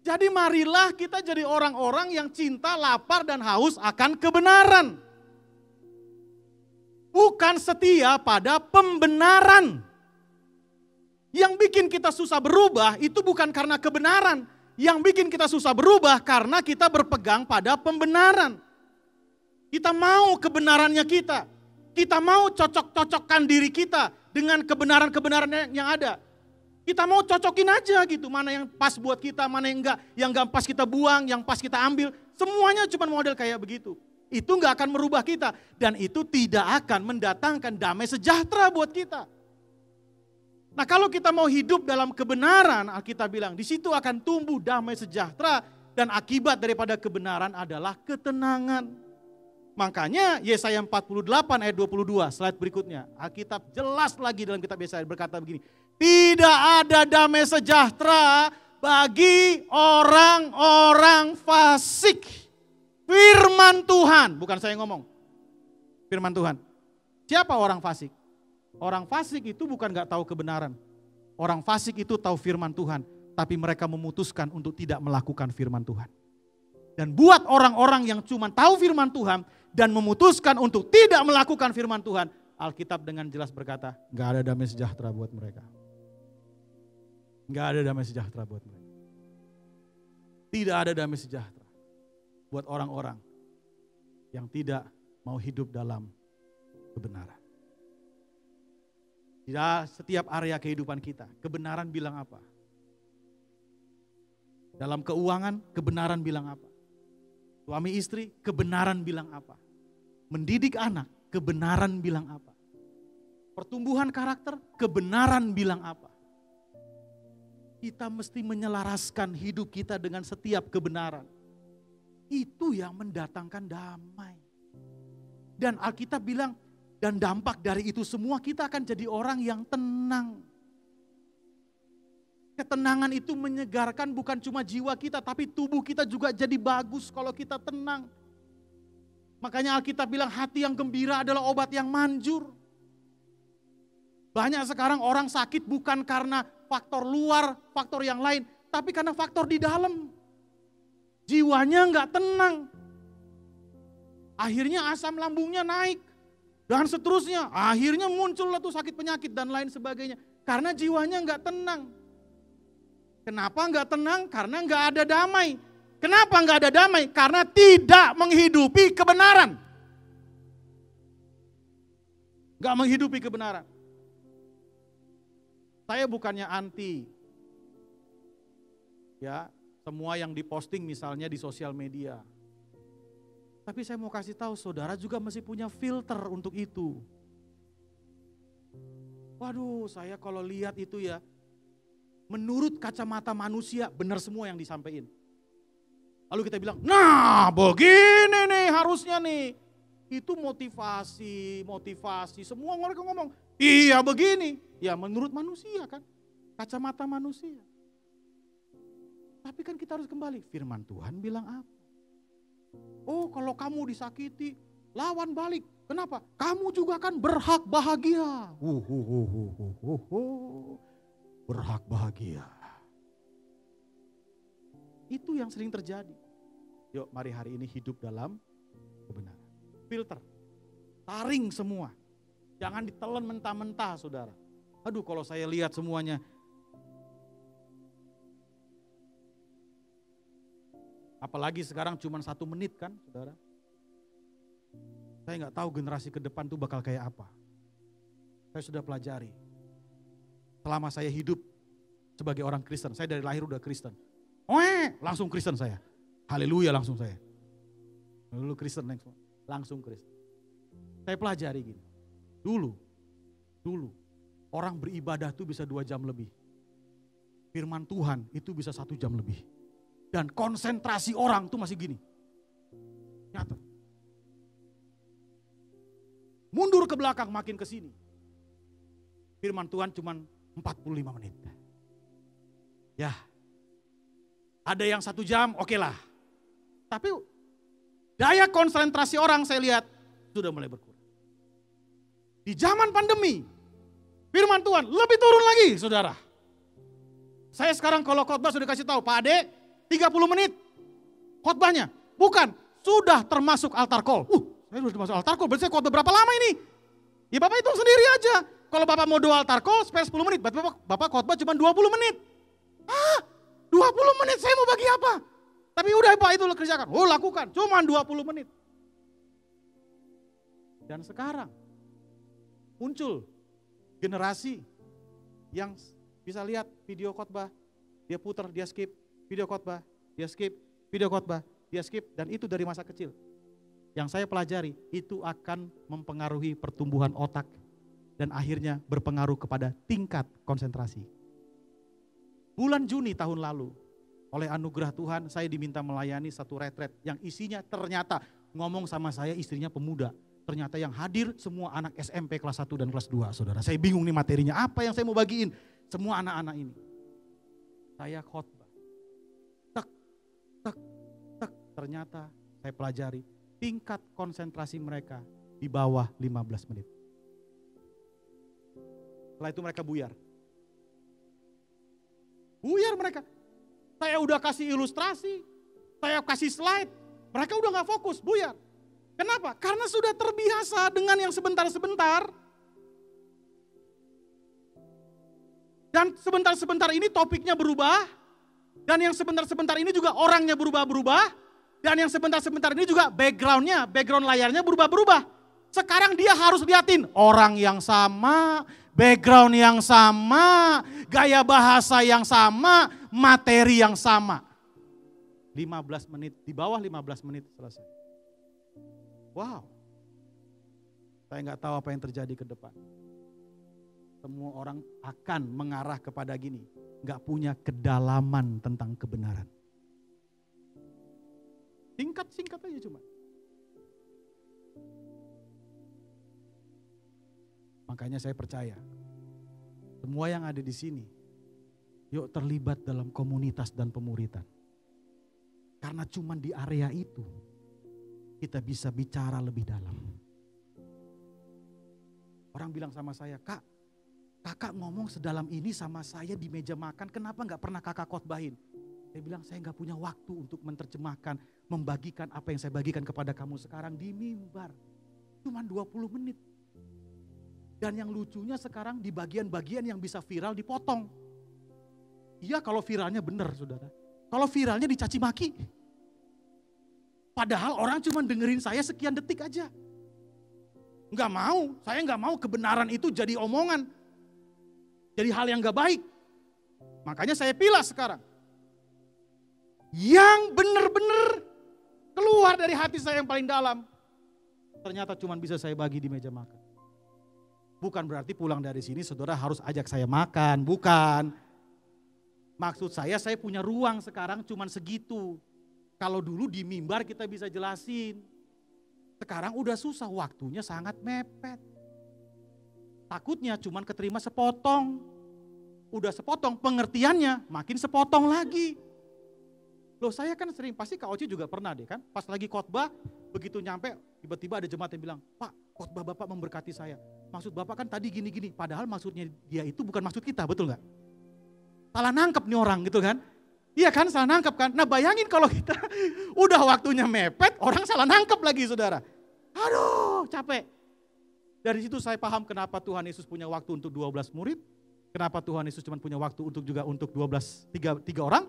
Jadi marilah kita jadi orang-orang yang cinta, lapar, dan haus akan kebenaran. Bukan setia pada pembenaran. Yang bikin kita susah berubah itu bukan karena kebenaran. Yang bikin kita susah berubah karena kita berpegang pada pembenaran. Kita mau kebenarannya kita. Kita mau cocok-cocokkan diri kita dengan kebenaran-kebenaran yang ada. Kita mau cocokin aja gitu, mana yang pas buat kita, mana yang enggak pas kita buang, yang pas kita ambil. Semuanya cuma model kayak begitu. Itu enggak akan merubah kita. Dan itu tidak akan mendatangkan damai sejahtera buat kita. Nah kalau kita mau hidup dalam kebenaran, Alkitab bilang di situ akan tumbuh damai sejahtera dan akibat daripada kebenaran adalah ketenangan. Makanya Yesaya 48 ayat 22, slide berikutnya. Alkitab jelas lagi dalam kitab Yesaya berkata begini, tidak ada damai sejahtera bagi orang-orang fasik. Firman Tuhan, bukan saya ngomong. Firman Tuhan. Siapa orang fasik? Orang fasik itu bukan gak tahu kebenaran. Orang fasik itu tahu firman Tuhan. Tapi mereka memutuskan untuk tidak melakukan firman Tuhan. Dan buat orang-orang yang cuma tahu firman Tuhan dan memutuskan untuk tidak melakukan firman Tuhan. Alkitab dengan jelas berkata, gak ada damai sejahtera buat mereka. Gak ada damai sejahtera buat mereka. Tidak ada damai sejahtera buat orang-orang yang tidak mau hidup dalam kebenaran. Di setiap area kehidupan kita, kebenaran bilang apa? Dalam keuangan, kebenaran bilang apa? Suami istri, kebenaran bilang apa? Mendidik anak, kebenaran bilang apa? Pertumbuhan karakter, kebenaran bilang apa? Kita mesti menyelaraskan hidup kita dengan setiap kebenaran. Itu yang mendatangkan damai. Dan Alkitab bilang, dan dampak dari itu semua kita akan jadi orang yang tenang. Ketenangan itu menyegarkan bukan cuma jiwa kita, tapi tubuh kita juga jadi bagus kalau kita tenang. Makanya Alkitab bilang hati yang gembira adalah obat yang manjur. Banyak sekarang orang sakit bukan karena faktor luar, faktor yang lain, tapi karena faktor di dalam. Jiwanya enggak tenang. Akhirnya asam lambungnya naik. Dan seterusnya, akhirnya muncullah tuh sakit penyakit dan lain sebagainya. Karena jiwanya enggak tenang. Kenapa enggak tenang? Karena enggak ada damai. Kenapa enggak ada damai? Karena tidak menghidupi kebenaran. Enggak menghidupi kebenaran. Saya bukannya anti. Ya, semua yang diposting misalnya di sosial media. Tapi saya mau kasih tahu saudara juga masih punya filter untuk itu. Waduh, saya kalau lihat itu ya, menurut kacamata manusia benar semua yang disampaikan. Lalu kita bilang, nah begini nih harusnya nih. Itu motivasi, semua mereka ngomong, iya begini. Ya menurut manusia kan, kacamata manusia. Tapi kan kita harus kembali, firman Tuhan bilang apa? Oh kalau kamu disakiti, lawan balik. Kenapa? Kamu juga kan berhak bahagia. Berhak bahagia. Itu yang sering terjadi. Yuk mari hari ini hidup dalam kebenaran. Filter, taring semua. Jangan ditelan mentah-mentah saudara. Aduh kalau saya lihat semuanya. Apalagi sekarang cuma 1 menit kan saudara. Saya nggak tahu generasi ke depan tuh bakal kayak apa. Saya sudah pelajari. Selama saya hidup sebagai orang Kristen, saya dari lahir udah Kristen. Langsung Kristen saya. Haleluya langsung saya. Dulu Kristen langsung Kristen. Saya pelajari gini. Dulu orang beribadah tuh bisa 2 jam lebih. Firman Tuhan itu bisa 1 jam lebih. Dan konsentrasi orang tuh masih gini. Nyata. mundur ke belakang makin ke sini. Firman Tuhan cuma 45 menit. Ya, ada yang 1 jam, oke lah. Tapi daya konsentrasi orang saya lihat sudah mulai berkurang. Di zaman pandemi, firman Tuhan lebih turun lagi, saudara. Saya sekarang kalau khotbah sudah kasih tahu, Pak Ade 30 menit khotbahnya. Bukan, sudah termasuk altar call. Saya sudah termasuk altar call, berarti saya khotbah berapa lama ini? Ya Bapak hitung sendiri aja. Kalau Bapak mau 2 altar call, spare 10 menit. Berarti Bapak khotbah cuma 20 menit. 20 menit saya mau bagi apa? Tapi udah Pak itu kerjakan. Lakukan, cuma 20 menit. Dan sekarang muncul generasi yang bisa lihat video khotbah, dia putar, dia skip, video khotbah, dia skip, video khotbah, dia skip, dan itu dari masa kecil. Yang saya pelajari, itu akan mempengaruhi pertumbuhan otak dan akhirnya berpengaruh kepada tingkat konsentrasi. Bulan Juni tahun lalu, oleh anugerah Tuhan, saya diminta melayani satu retret yang isinya ternyata ngomong sama saya istrinya pemuda. Ternyata yang hadir semua anak SMP kelas 1 dan kelas 2, saudara. Saya bingung nih materinya, apa yang saya mau bagiin semua anak-anak ini. Saya khotbah. Tek, tek, tek. Ternyata saya pelajari tingkat konsentrasi mereka di bawah 15 menit. Setelah itu mereka buyar. Buyar mereka. Saya udah kasih ilustrasi, saya kasih slide, mereka udah gak fokus, buyar. Kenapa? Karena sudah terbiasa dengan yang sebentar-sebentar. Dan sebentar-sebentar ini topiknya berubah, dan yang sebentar-sebentar ini juga orangnya berubah-berubah, dan yang sebentar-sebentar ini juga background layarnya berubah-berubah. Sekarang dia harus liatin orang yang sama, background yang sama, gaya bahasa yang sama, materi yang sama. 15 menit, di bawah 15 menit selesai. Wow, saya nggak tahu apa yang terjadi ke depan. Semua orang akan mengarah kepada gini, nggak punya kedalaman tentang kebenaran. Singkat aja cuma. Makanya saya percaya, semua yang ada di sini, yuk terlibat dalam komunitas dan pemuritan. Karena cuma di area itu, kita bisa bicara lebih dalam. Orang bilang sama saya, kakak ngomong sedalam ini sama saya di meja makan, kenapa gak pernah kakak khotbahin? Saya bilang, saya gak punya waktu untuk menerjemahkan, membagikan apa yang saya bagikan kepada kamu sekarang di mimbar. Cuma 20 menit. Dan yang lucunya sekarang di bagian-bagian yang bisa viral dipotong. Iya kalau viralnya benar, saudara. Kalau viralnya dicaci maki. Padahal orang cuma dengerin saya sekian detik aja. Saya nggak mau kebenaran itu jadi omongan. Jadi hal yang nggak baik. Makanya saya pilih sekarang. Yang benar-benar keluar dari hati saya yang paling dalam. Ternyata cuma bisa saya bagi di meja makan. Bukan berarti pulang dari sini saudara harus ajak saya makan, bukan. Maksud saya punya ruang sekarang cuma segitu. Kalau dulu di mimbar kita bisa jelasin. Sekarang udah susah, waktunya sangat mepet. Takutnya cuma keterima sepotong. Udah sepotong, pengertiannya makin sepotong lagi. Loh saya kan sering, pasti Kak Oci juga pernah deh kan. Pas lagi khotbah, begitu nyampe tiba-tiba ada jemaat yang bilang, Pak khotbah Bapak memberkati saya. Maksud Bapak kan tadi gini-gini, padahal maksudnya dia itu bukan maksud kita, betul gak? Salah nangkep nih orang gitu kan. Iya kan, salah nangkep kan. Nah bayangin kalau kita udah waktunya mepet, orang salah nangkep lagi saudara. Aduh capek. Dari situ saya paham kenapa Tuhan Yesus punya waktu untuk 12 murid. Kenapa Tuhan Yesus cuma punya waktu untuk 3 orang.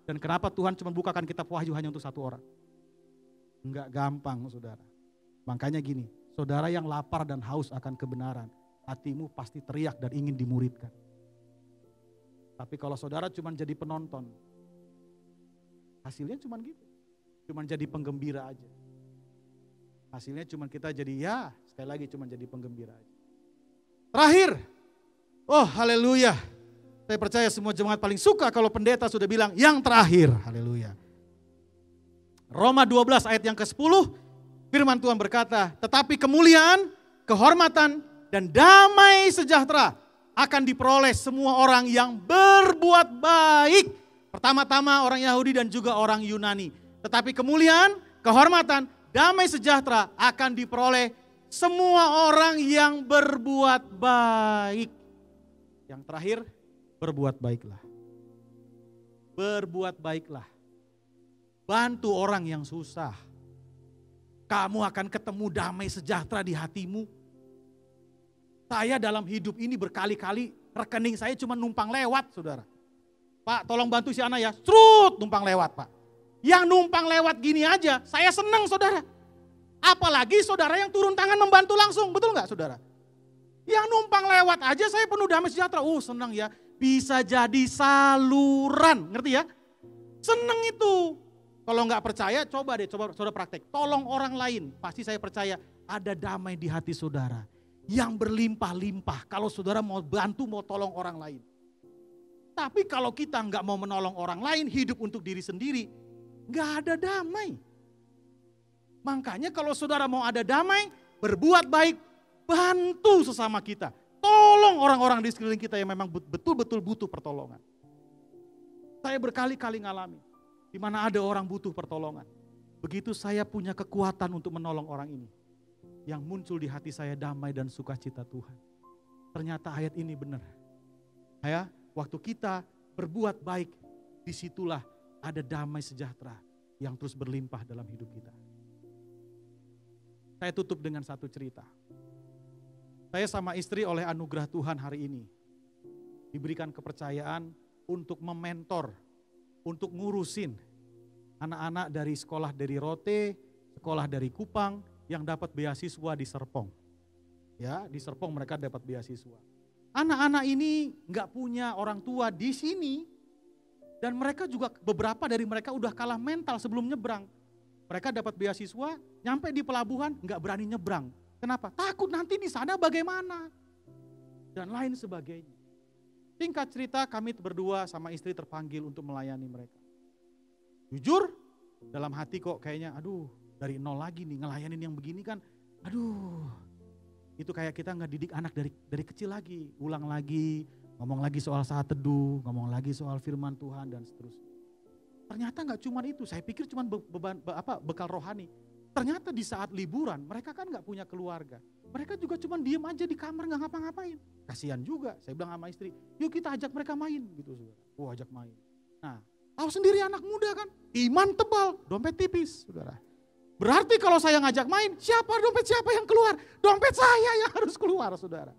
Dan kenapa Tuhan cuma bukakan kitab Wahyu hanya untuk 1 orang. Enggak gampang saudara. Makanya gini, saudara yang lapar dan haus akan kebenaran, hatimu pasti teriak dan ingin dimuridkan. Tapi kalau saudara cuma jadi penonton, hasilnya cuma gitu. Cuma jadi penggembira aja. Hasilnya cuma kita jadi sekali lagi cuma jadi penggembira aja. Terakhir, oh haleluya. Saya percaya semua jemaat paling suka kalau pendeta sudah bilang yang terakhir, haleluya. Roma 12 ayat yang ke-10, firman Tuhan berkata, tetapi kemuliaan, kehormatan, dan damai sejahtera akan diperoleh semua orang yang berbuat baik. Pertama-tama orang Yahudi dan juga orang Yunani. Tetapi kemuliaan, kehormatan, damai sejahtera akan diperoleh semua orang yang berbuat baik. Yang terakhir, berbuat baiklah. Berbuat baiklah. Bantu orang yang susah. Kamu akan ketemu damai sejahtera di hatimu. Saya dalam hidup ini berkali-kali rekening saya cuma numpang lewat, saudara. Pak, tolong bantu si anak ya. Strut, numpang lewat, Pak. Yang numpang lewat gini aja, saya senang, saudara. Apalagi saudara yang turun tangan membantu langsung, betul nggak, saudara? Yang numpang lewat aja saya penuh damai sejahtera. Senang ya, bisa jadi saluran, ngerti ya? Senang itu. Kalau nggak percaya, coba saudara praktek. Tolong orang lain, pasti saya percaya ada damai di hati saudara. Yang berlimpah-limpah kalau saudara mau bantu, mau tolong orang lain. Tapi kalau kita nggak mau menolong orang lain, hidup untuk diri sendiri, nggak ada damai. Makanya kalau saudara mau ada damai, berbuat baik, bantu sesama kita. Tolong orang-orang di sekeliling kita yang memang betul-betul butuh pertolongan. Saya berkali-kali ngalami, di mana ada orang butuh pertolongan. Begitu saya punya kekuatan untuk menolong orang ini. Yang muncul di hati saya damai dan sukacita Tuhan. Ternyata ayat ini benar. Waktu kita berbuat baik, disitulah ada damai sejahtera yang terus berlimpah dalam hidup kita. Saya tutup dengan satu cerita. Saya sama istri oleh anugerah Tuhan hari ini diberikan kepercayaan untuk mementor, untuk ngurusin anak-anak dari sekolah dari Rote, sekolah dari Kupang, yang dapat beasiswa di Serpong. Ya, di Serpong mereka dapat beasiswa. Anak-anak ini nggak punya orang tua di sini. Dan mereka juga, beberapa dari mereka udah kalah mental sebelum nyebrang. Mereka dapat beasiswa, nyampe di pelabuhan nggak berani nyebrang. Kenapa? Takut nanti di sana bagaimana. Dan lain sebagainya. Singkat cerita, kami berdua sama istri terpanggil untuk melayani mereka. Jujur, dalam hati kok kayaknya dari nol lagi nih, ngelayanin yang begini kan, itu kayak kita nggak didik anak dari kecil lagi, ulang lagi, ngomong lagi soal saat teduh, ngomong lagi soal firman Tuhan dan seterusnya. Ternyata nggak cuma itu, saya pikir cuma bekal rohani. Ternyata di saat liburan, mereka kan nggak punya keluarga, mereka juga cuma diem aja di kamar nggak ngapa-ngapain. Kasihan juga, saya bilang sama istri, yuk kita ajak mereka main gitu, saudara. Ajak main. Nah, tahu sendiri anak muda kan, iman tebal, dompet tipis, saudara. Berarti kalau saya ngajak main, dompet siapa yang keluar? Dompet saya yang harus keluar, saudara.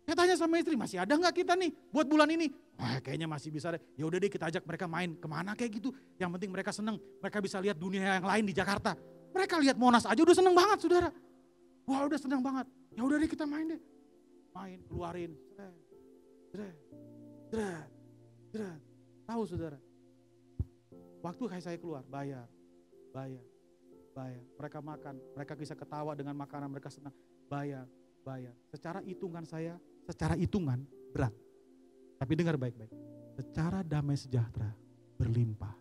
Saya tanya sama istri, masih ada nggak kita nih buat bulan ini? Kayaknya masih bisa deh. Ya udah deh kita ajak mereka main kemana kayak gitu. Yang penting mereka seneng, mereka bisa lihat dunia yang lain di Jakarta. Mereka lihat Monas aja udah seneng banget, saudara. Wah, udah seneng banget. Ya udah deh kita main deh. Main, keluarin. Tahu, saudara. Waktu kayak saya keluar, bayar. Mereka makan, mereka bisa ketawa dengan makanan, mereka senang. Bayar. Secara hitungan berat. Tapi dengar baik-baik. Secara damai sejahtera berlimpah.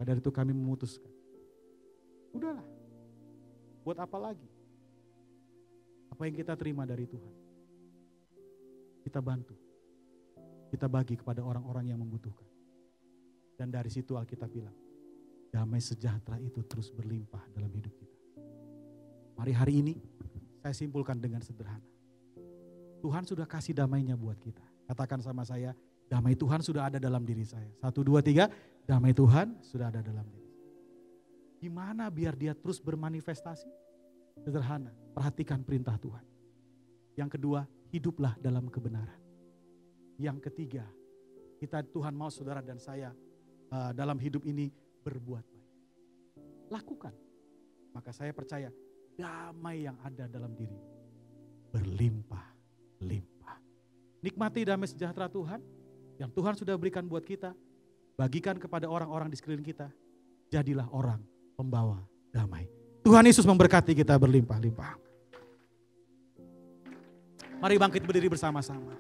Pada hari itu kami memutuskan, udahlah, buat apa lagi? Apa yang kita terima dari Tuhan, kita bantu, kita bagi kepada orang-orang yang membutuhkan. Dan dari situ Alkitab bilang, damai sejahtera itu terus berlimpah dalam hidup kita. Mari hari ini saya simpulkan dengan sederhana. Tuhan sudah kasih damainya buat kita. Katakan sama saya, damai Tuhan sudah ada dalam diri saya. 1, 2, 3, damai Tuhan sudah ada dalam diri saya. Gimana biar dia terus bermanifestasi? Sederhana, perhatikan perintah Tuhan. Yang kedua, hiduplah dalam kebenaran. Yang ketiga, Tuhan mau saudara dan saya dalam hidup ini berbuat baik. Lakukan. Maka saya percaya damai yang ada dalam diri berlimpah-limpah. Nikmati damai sejahtera Tuhan yang Tuhan sudah berikan buat kita. Bagikan kepada orang-orang di sekeliling kita. Jadilah orang pembawa damai. Tuhan Yesus memberkati kita berlimpah-limpah. Mari bangkit berdiri bersama-sama.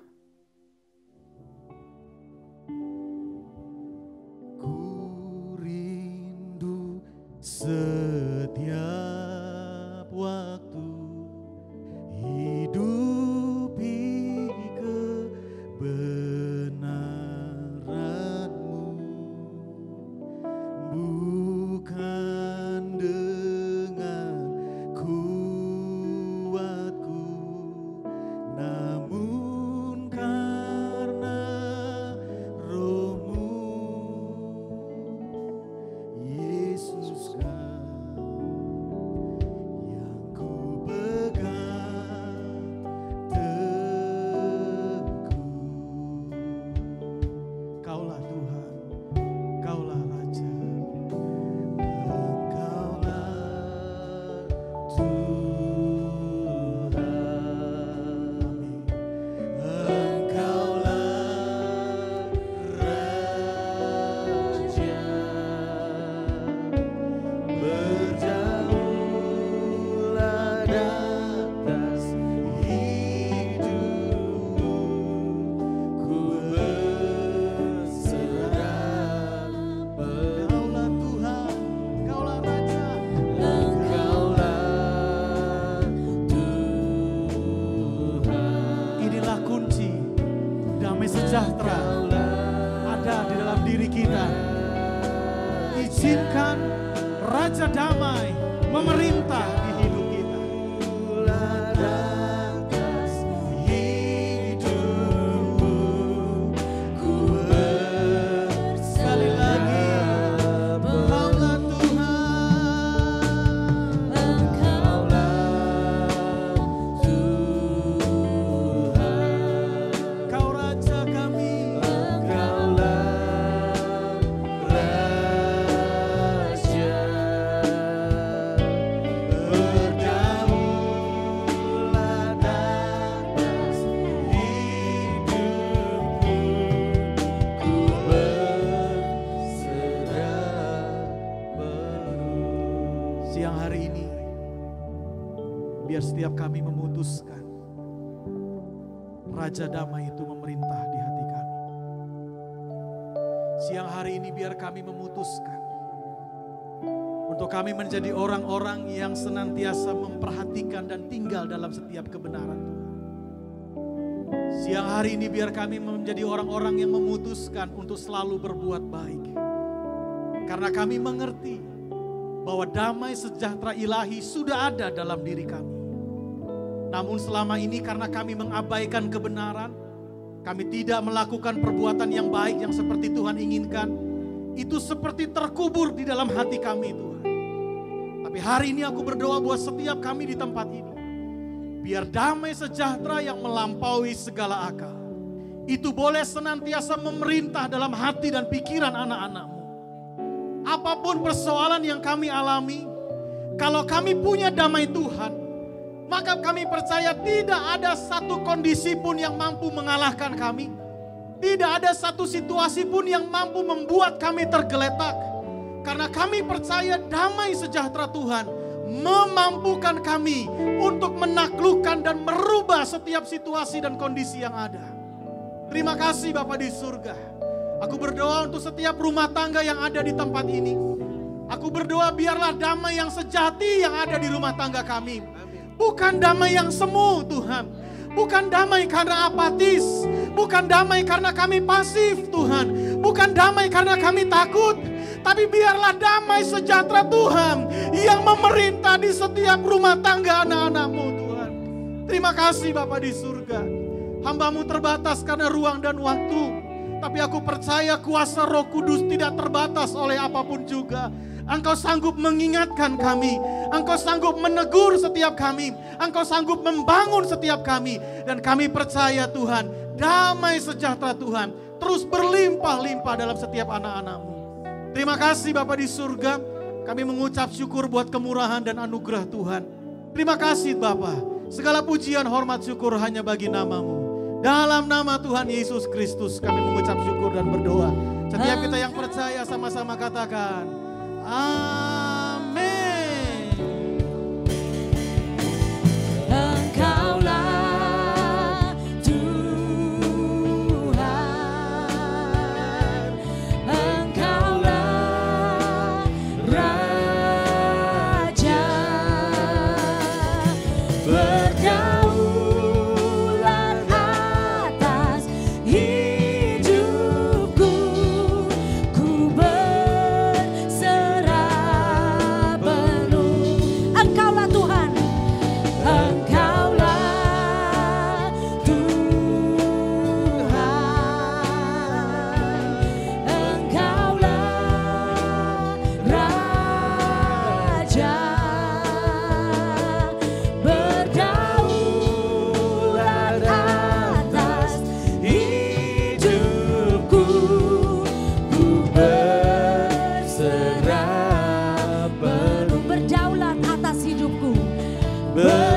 setiap waktu hidupi kebenaran-Mu, bukan dengan kuatku, namun karena Roh-Mu, Yesus yang ku pegang teguh. Kaulah Tuhan, Kaulah Raja, Engkaulah Tuhan. Amin. Engkaulah Raja, berdaulat atas hidupku, ku berserah. Engkaulah Tuhan, Engkaulah Raja, Engkaulah Tuhan. Inilah kunci damai sejahtera ada di dalam diri kita. Izinkan Raja Damai memerintah di hidup kita. Atas hidupku, ku sekali lagi, Engkaulah Tuhan, Engkaulah Tuhan. Kau Raja kami, Engkaulah Raja, berdaulat atas hidupku, ku berserah penuh. Siang hari ini, biar setiap kami memutuskan Raja Damai itu memerintah di hati kami. Siang hari ini biar kami memutuskan untuk kami menjadi orang-orang yang senantiasa memperhatikan dan tinggal dalam setiap kebenaran Tuhan. Siang hari ini biar kami menjadi orang-orang yang memutuskan untuk selalu berbuat baik. Karena kami mengerti bahwa damai sejahtera ilahi sudah ada dalam diri kami. Namun selama ini karena kami mengabaikan kebenaran, kami tidak melakukan perbuatan yang baik yang seperti Tuhan inginkan, itu seperti terkubur di dalam hati kami Tuhan. Tapi hari ini aku berdoa buat setiap kami di tempat ini, biar damai sejahtera yang melampaui segala akal, itu boleh senantiasa memerintah dalam hati dan pikiran anak-anak-Mu. Apapun persoalan yang kami alami, kalau kami punya damai Tuhan, maka kami percaya tidak ada satu kondisi pun yang mampu mengalahkan kami. Tidak ada satu situasi pun yang mampu membuat kami tergeletak. Karena kami percaya damai sejahtera Tuhan memampukan kami untuk menaklukkan dan merubah setiap situasi dan kondisi yang ada. Terima kasih Bapa di surga. Aku berdoa untuk setiap rumah tangga yang ada di tempat ini. Aku berdoa biarlah damai yang sejati yang ada di rumah tangga kami. Bukan damai yang semu Tuhan. Bukan damai karena apatis. Bukan damai karena kami pasif Tuhan. Bukan damai karena kami takut. Tapi biarlah damai sejahtera Tuhan yang memerintah di setiap rumah tangga anak-anak-Mu Tuhan. Terima kasih Bapa di surga. Hamba-Mu terbatas karena ruang dan waktu. Tapi aku percaya kuasa Roh Kudus tidak terbatas oleh apapun juga. Engkau sanggup mengingatkan kami. Engkau sanggup menegur setiap kami. Engkau sanggup membangun setiap kami. Dan kami percaya Tuhan, damai sejahtera Tuhan terus berlimpah-limpah dalam setiap anak-anak-Mu. Terima kasih Bapa di surga. Kami mengucap syukur buat kemurahan dan anugerah Tuhan. Terima kasih Bapa. Segala pujian, hormat, syukur hanya bagi nama-Mu. Dalam nama Tuhan Yesus Kristus kami mengucap syukur dan berdoa. Setiap kita yang percaya sama-sama katakan amin. Engkaulah Tuhan, Engkaulah Raja. Ber